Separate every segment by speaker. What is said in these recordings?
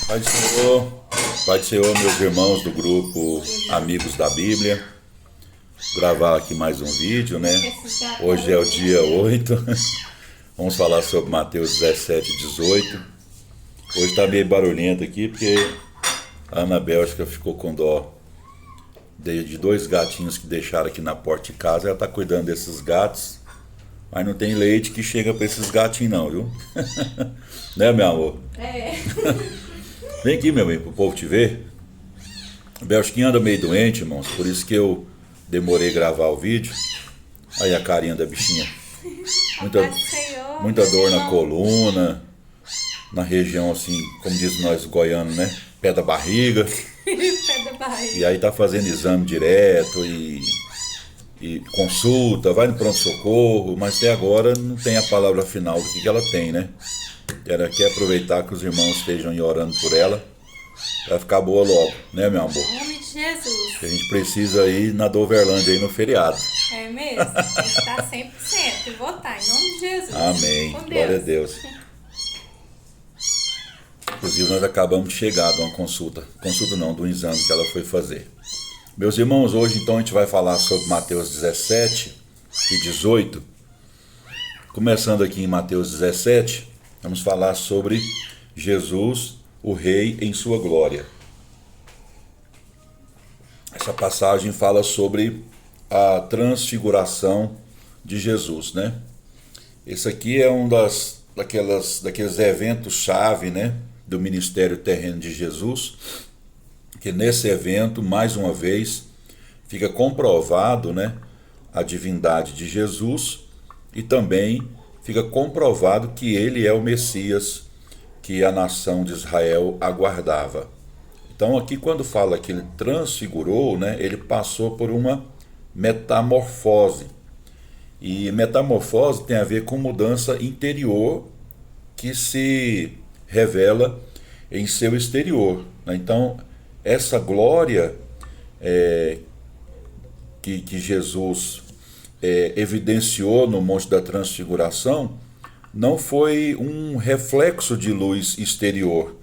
Speaker 1: Pai do Senhor, meus irmãos do grupo Amigos da Bíblia, gravar aqui mais um vídeo, né? Hoje é o dia 8, vamos falar sobre Mateus 17 e 18. Hoje tá meio barulhento aqui porque a Ana Bélgica ficou com dó de dois gatinhos que deixaram aqui na porta de casa. Ela tá cuidando desses gatos, mas não tem leite que chega para esses gatinhos não, viu? Né, meu amor?
Speaker 2: É.
Speaker 1: Vem aqui, meu bem, pro povo te ver. A Bélgica anda meio doente, irmãos, por isso que eu demorei a gravar o vídeo. Aí a carinha da bichinha. Muita dor na coluna, na região assim, como diz nós goianos, né? Pé da barriga.
Speaker 2: Pé da barriga.
Speaker 1: E aí tá fazendo exame direto e consulta, vai no pronto-socorro, mas até agora não tem a palavra final do que ela tem, né? Ela quer aproveitar que os irmãos estejam orando por ela, pra ficar boa logo, né, meu amor?
Speaker 2: Em nome de Jesus.
Speaker 1: Que a gente precisa ir na Doverlândia aí no feriado.
Speaker 2: É mesmo? Tem que estar 100% e votar em nome de Jesus.
Speaker 1: Amém.
Speaker 2: Com Deus.
Speaker 1: Glória a Deus. Inclusive nós acabamos de chegar de uma consulta não, de um exame que ela foi fazer. Meus irmãos, hoje então a gente vai falar sobre Mateus 17 e 18. Começando aqui em Mateus 17, vamos falar sobre Jesus, o Rei em sua glória. Essa passagem fala sobre a transfiguração de Jesus, né? Esse aqui é um daqueles eventos-chave, né, do ministério terreno de Jesus, que nesse evento, mais uma vez, fica comprovado, né, a divindade de Jesus e também fica comprovado que ele é o Messias que a nação de Israel aguardava. Então aqui quando fala que ele transfigurou, né, ele passou por uma metamorfose. E metamorfose tem a ver com mudança interior que se revela em seu exterior, né? Então essa glória que Jesus evidenciou no Monte da Transfiguração não foi um reflexo de luz exterior,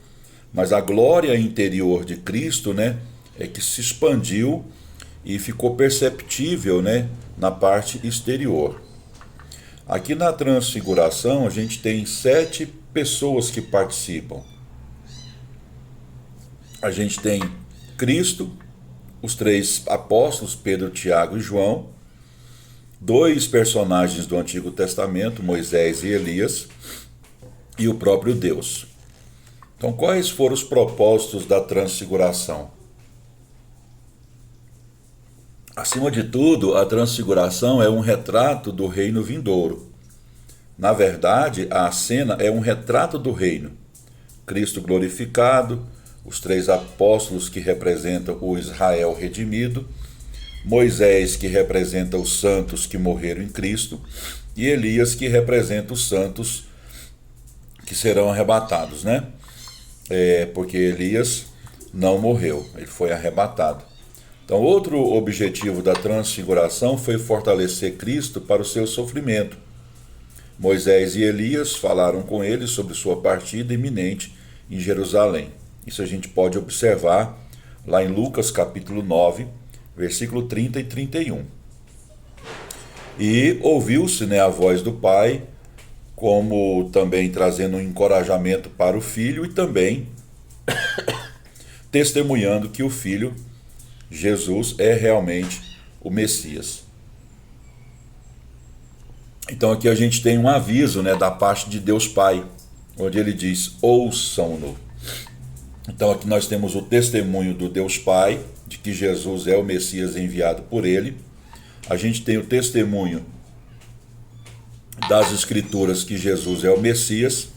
Speaker 1: mas a glória interior de Cristo, né, é que se expandiu e ficou perceptível, né, na parte exterior. Aqui na Transfiguração a gente tem 7 pessoas que participam. A gente tem Cristo, os 3 apóstolos, Pedro, Tiago e João, 2 personagens do Antigo Testamento, Moisés e Elias, e o próprio Deus. Então, quais foram os propósitos da transfiguração? Acima de tudo, a transfiguração é um retrato do reino vindouro. Na verdade, a cena é um retrato do reino. Cristo glorificado, os 3 apóstolos que representam o Israel redimido, Moisés que representa os santos que morreram em Cristo e Elias que representa os santos que serão arrebatados, né? Porque Elias não morreu, ele foi arrebatado. Então, outro objetivo da transfiguração foi fortalecer Cristo para o seu sofrimento. Moisés e Elias falaram com ele sobre sua partida iminente em Jerusalém. Isso a gente pode observar lá em Lucas capítulo 9, versículo 30 e 31. E ouviu-se, né, a voz do Pai, como também trazendo um encorajamento para o Filho e também testemunhando que o Filho, Jesus, é realmente o Messias. Então aqui a gente tem um aviso, né, da parte de Deus Pai, onde ele diz, ouçam-no. Então aqui nós temos o testemunho do Deus Pai, de que Jesus é o Messias enviado por ele. A gente tem o testemunho das Escrituras que Jesus é o Messias,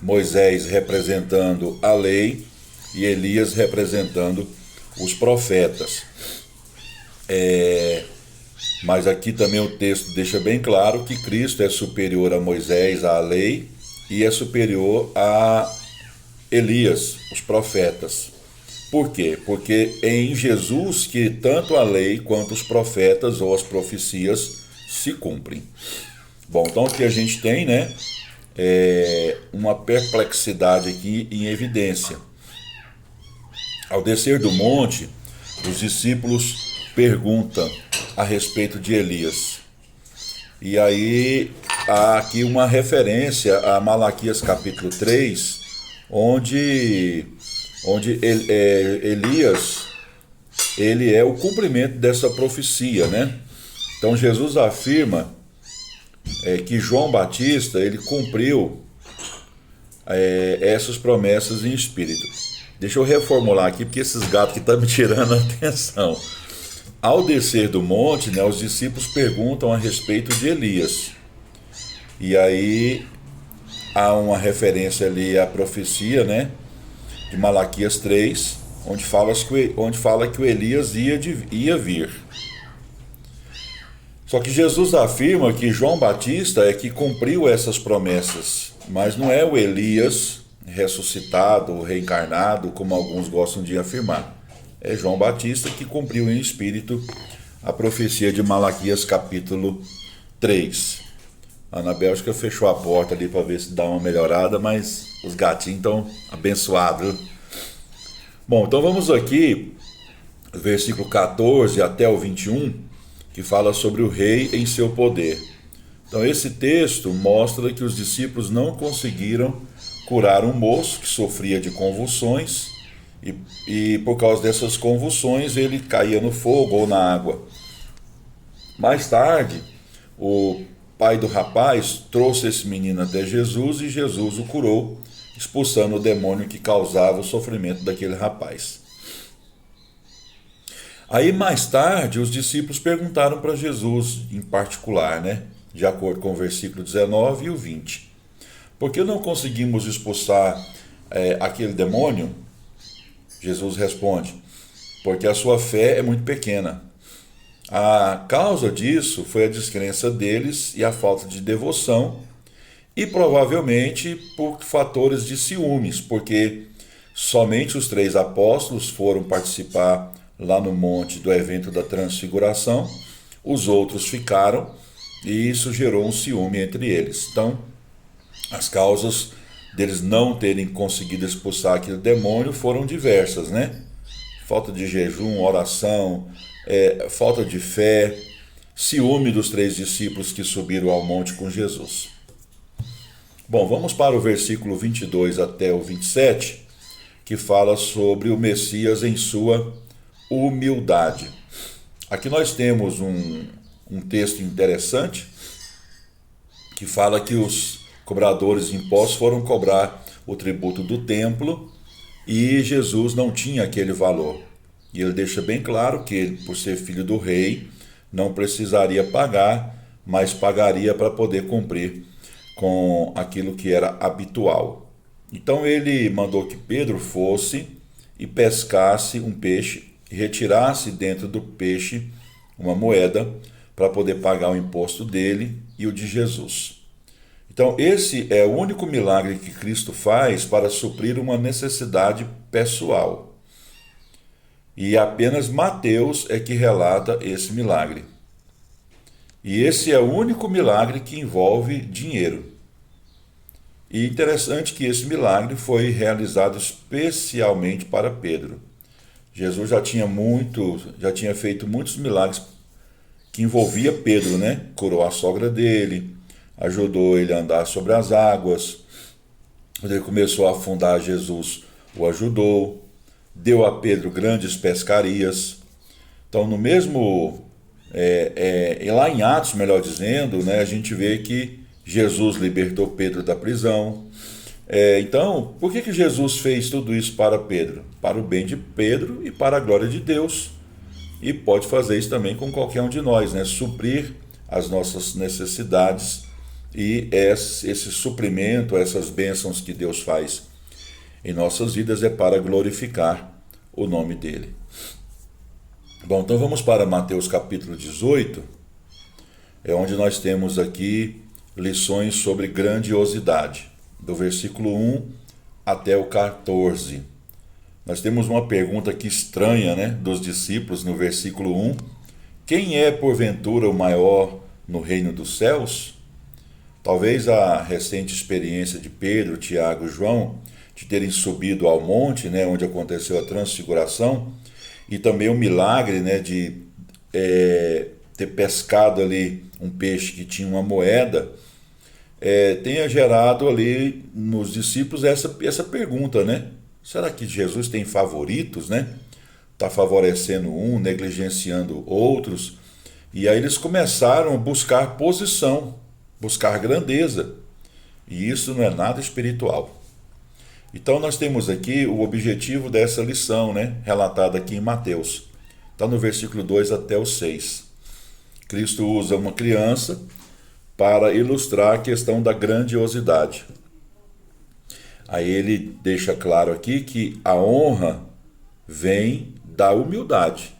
Speaker 1: Moisés representando a lei e Elias representando os profetas. Mas aqui também o texto deixa bem claro que Cristo é superior a Moisés, à lei, e é superior a Elias, os profetas. Por quê? Porque é em Jesus que tanto a lei quanto os profetas ou as profecias se cumprem. Bom, então aqui a gente tem, né, uma perplexidade aqui em evidência. Ao descer do monte, os discípulos perguntam a respeito de Elias. E aí há aqui uma referência a Malaquias capítulo 3, onde Elias, ele é o cumprimento dessa profecia, né? Então Jesus afirma que João Batista, ele cumpriu essas promessas em espírito. Deixa eu reformular aqui, porque esses gatos que estão me tirando a atenção. Ao descer do monte, né, os discípulos perguntam a respeito de Elias. E aí há uma referência ali à profecia, né, de Malaquias 3, onde fala que o Elias ia vir. Só que Jesus afirma que João Batista é que cumpriu essas promessas, mas não é o Elias ressuscitado, reencarnado, como alguns gostam de afirmar. É João Batista que cumpriu em espírito a profecia de Malaquias capítulo 3. A Ana Bélgica fechou a porta ali para ver se dá uma melhorada, mas os gatinhos estão abençoados. Bom, então vamos aqui, versículo 14 até o 21, que fala sobre o rei em seu poder. Então esse texto mostra que os discípulos não conseguiram curar um moço que sofria de convulsões, e por causa dessas convulsões ele caía no fogo ou na água. Mais tarde, o pai do rapaz trouxe esse menino até Jesus e Jesus o curou, expulsando o demônio que causava o sofrimento daquele rapaz. Aí mais tarde os discípulos perguntaram para Jesus em particular, né, de acordo com o versículo 19 e o 20. Por que não conseguimos expulsar aquele demônio? Jesus responde, porque a sua fé é muito pequena. A causa disso foi a descrença deles e a falta de devoção, e provavelmente por fatores de ciúmes, porque somente os 3 apóstolos foram participar lá no monte do evento da transfiguração, os outros ficaram, e isso gerou um ciúme entre eles. Então, as causas deles não terem conseguido expulsar aquele demônio foram diversas, né? Falta de jejum, oração, falta de fé, ciúme dos 3 discípulos que subiram ao monte com Jesus. Bom, vamos para o versículo 22 até o 27, que fala sobre o Messias em sua humildade. Aqui nós temos um texto interessante que fala que os cobradores de impostos foram cobrar o tributo do templo e Jesus não tinha aquele valor. E ele deixa bem claro que ele, por ser filho do rei, não precisaria pagar, mas pagaria para poder cumprir com aquilo que era habitual. Então ele mandou que Pedro fosse e pescasse um peixe e retirasse dentro do peixe uma moeda para poder pagar o imposto dele e o de Jesus. Então, esse é o único milagre que Cristo faz para suprir uma necessidade pessoal. E apenas Mateus é que relata esse milagre. E esse é o único milagre que envolve dinheiro. E interessante que esse milagre foi realizado especialmente para Pedro. Jesus já tinha feito muitos milagres que envolvia Pedro, né? Curou a sogra dele, ajudou ele a andar sobre as águas. Quando ele começou a afundar, Jesus o ajudou, deu a Pedro grandes pescarias. Então, no mesmo, lá em Atos, melhor dizendo, né, a gente vê que Jesus libertou Pedro da prisão. Então, por que Jesus fez tudo isso para Pedro? Para o bem de Pedro e para a glória de Deus. E pode fazer isso também com qualquer um de nós, né? Suprir as nossas necessidades e esse suprimento, essas bênçãos que Deus faz em nossas vidas é para glorificar o nome dele. Bom, então vamos para Mateus capítulo 18, onde nós temos aqui lições sobre grandiosidade, do versículo 1 até o 14. Nós temos uma pergunta aqui estranha, né, dos discípulos no versículo 1. Quem é, porventura, o maior no reino dos céus? Talvez a recente experiência de Pedro, Tiago e João de terem subido ao monte, né, onde aconteceu a transfiguração, e também o milagre, né, de ter pescado ali um peixe que tinha uma moeda, tenha gerado ali nos discípulos essa pergunta, né? Será que Jesus tem favoritos, né? Está favorecendo um, negligenciando outros. E aí eles começaram a buscar posição, buscar grandeza. E isso não é nada espiritual. Então nós temos aqui o objetivo dessa lição, né? Relatada aqui em Mateus. Está no versículo 2 até o 6. Cristo usa uma criança para ilustrar a questão da grandiosidade. Aí ele deixa claro aqui que a honra vem da humildade.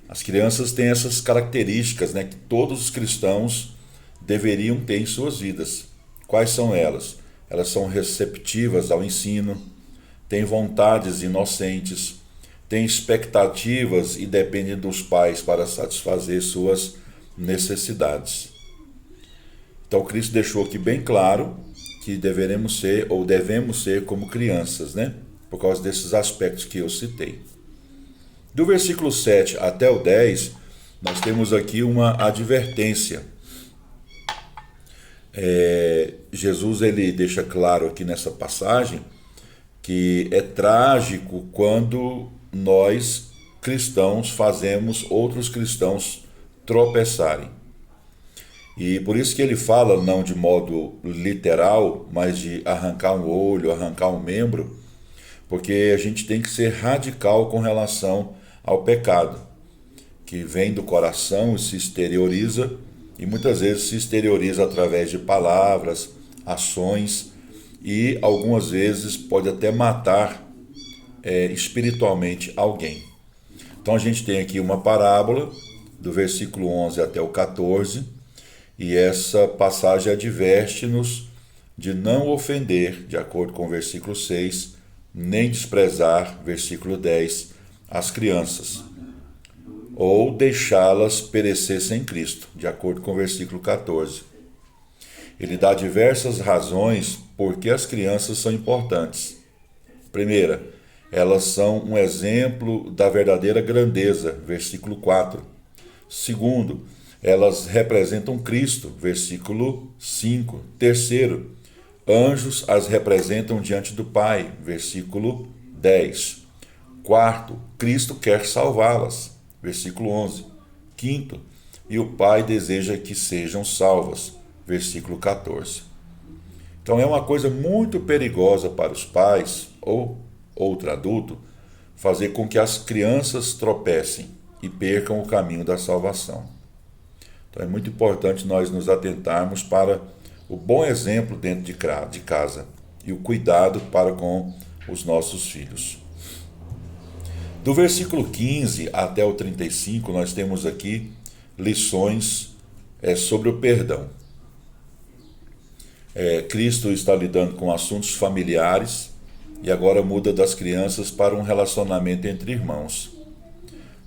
Speaker 1: As crianças têm essas características, né, que todos os cristãos deveriam ter em suas vidas. Quais são elas? Elas são receptivas ao ensino, têm vontades inocentes, têm expectativas e dependem dos pais para satisfazer suas necessidades. Então Cristo deixou aqui bem claro que deveremos ser ou devemos ser como crianças, né? Por causa desses aspectos que eu citei. Do versículo 7 até o 10, nós temos aqui uma advertência. Jesus ele deixa claro aqui nessa passagem que é trágico quando nós cristãos fazemos outros cristãos tropeçarem. E por isso que ele fala, não de modo literal, mas de arrancar um olho, arrancar um membro, porque a gente tem que ser radical com relação ao pecado, que vem do coração e se exterioriza, e muitas vezes se exterioriza através de palavras, ações, e algumas vezes pode até matar espiritualmente alguém. Então a gente tem aqui uma parábola, do versículo 11 até o 14, e essa passagem adverte-nos de não ofender, de acordo com o versículo 6, nem desprezar, versículo 10, as crianças, ou deixá-las perecer sem Cristo, de acordo com o versículo 14. Ele dá diversas razões por que as crianças são importantes. Primeira, elas são um exemplo da verdadeira grandeza, versículo 4. Segundo, elas representam Cristo, versículo 5. Terceiro, anjos as representam diante do Pai, versículo 10. Quarto, Cristo quer salvá-las, versículo 11. Quinto, e o Pai deseja que sejam salvas, versículo 14. Então é uma coisa muito perigosa para os pais ou outro adulto fazer com que as crianças tropecem e percam o caminho da salvação. Então é muito importante nós nos atentarmos para o bom exemplo dentro de casa e o cuidado para com os nossos filhos. Do versículo 15 até o 35, nós temos aqui lições sobre o perdão. Cristo está lidando com assuntos familiares e agora muda das crianças para um relacionamento entre irmãos.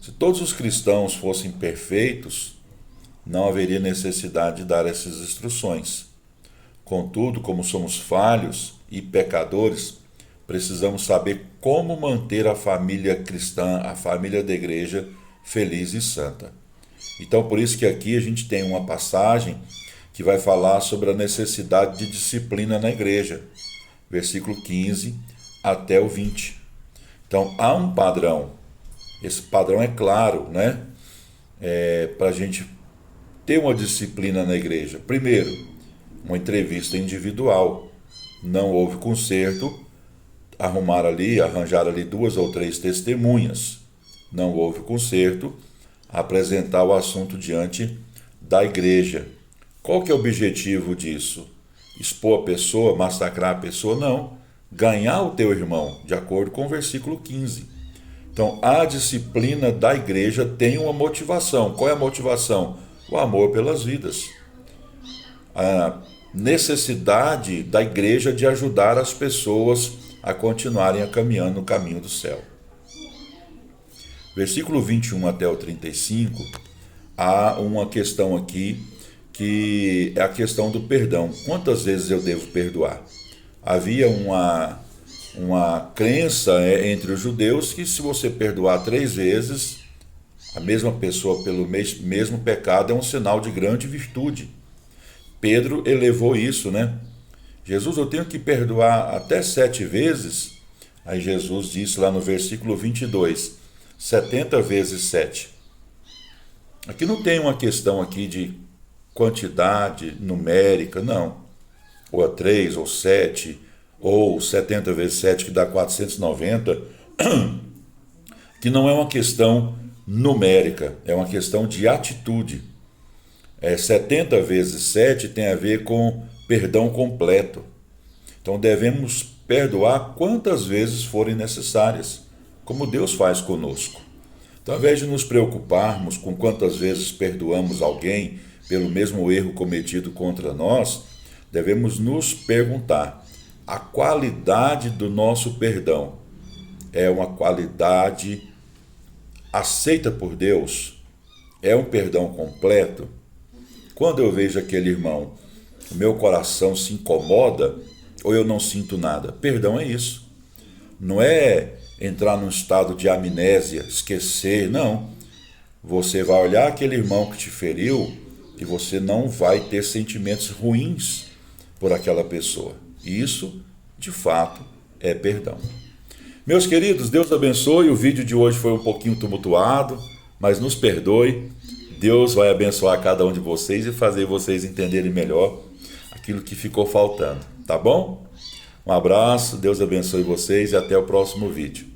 Speaker 1: Se todos os cristãos fossem perfeitos, não haveria necessidade de dar essas instruções. Contudo, como somos falhos e pecadores, precisamos saber como manter a família cristã, a família da igreja, feliz e santa. Então, por isso que aqui a gente tem uma passagem que vai falar sobre a necessidade de disciplina na igreja, versículo 15 até o 20. Então, há um padrão. Esse padrão é claro, né? Para a gente ter uma disciplina na igreja. Primeiro, uma entrevista individual. Não houve conserto, arranjar ali 2 ou 3 testemunhas. Não houve conserto, apresentar o assunto diante da igreja. Qual que é o objetivo disso? Expor a pessoa, massacrar a pessoa? Não. Ganhar o teu irmão, de acordo com o versículo 15. Então, a disciplina da igreja tem uma motivação. Qual é a motivação? O amor pelas vidas. A necessidade da igreja de ajudar as pessoas a continuarem caminhando no caminho do céu. Versículo 21 até o 35, há uma questão aqui que é a questão do perdão. Quantas vezes eu devo perdoar? Havia uma crença entre os judeus que se você perdoar 3 vezes a mesma pessoa pelo mesmo pecado é um sinal de grande virtude. Pedro elevou isso, né? Jesus, eu tenho que perdoar até 7 vezes? Aí Jesus disse lá no versículo 22, 70 vezes 7. Aqui não tem uma questão aqui de quantidade numérica, não. Ou 3, ou 7, ou 70 vezes 7, que dá 490, que não é uma questão numérica, é uma questão de atitude. 70 vezes 7 tem a ver com perdão completo. Então devemos perdoar quantas vezes forem necessárias, como Deus faz conosco. Então, ao invés de nos preocuparmos com quantas vezes perdoamos alguém pelo mesmo erro cometido contra nós, devemos nos perguntar: a qualidade do nosso perdão é uma qualidade aceita por Deus? É um perdão completo? Quando eu vejo aquele irmão, o meu coração se incomoda ou eu não sinto nada? Perdão é isso. Não é entrar num estado de amnésia, esquecer, não. Você vai olhar aquele irmão que te feriu e você não vai ter sentimentos ruins por aquela pessoa. Isso, de fato, é perdão. Meus queridos, Deus abençoe. O vídeo de hoje foi um pouquinho tumultuado, mas nos perdoe. Deus vai abençoar cada um de vocês e fazer vocês entenderem melhor aquilo que ficou faltando, tá bom? Um abraço, Deus abençoe vocês e até o próximo vídeo.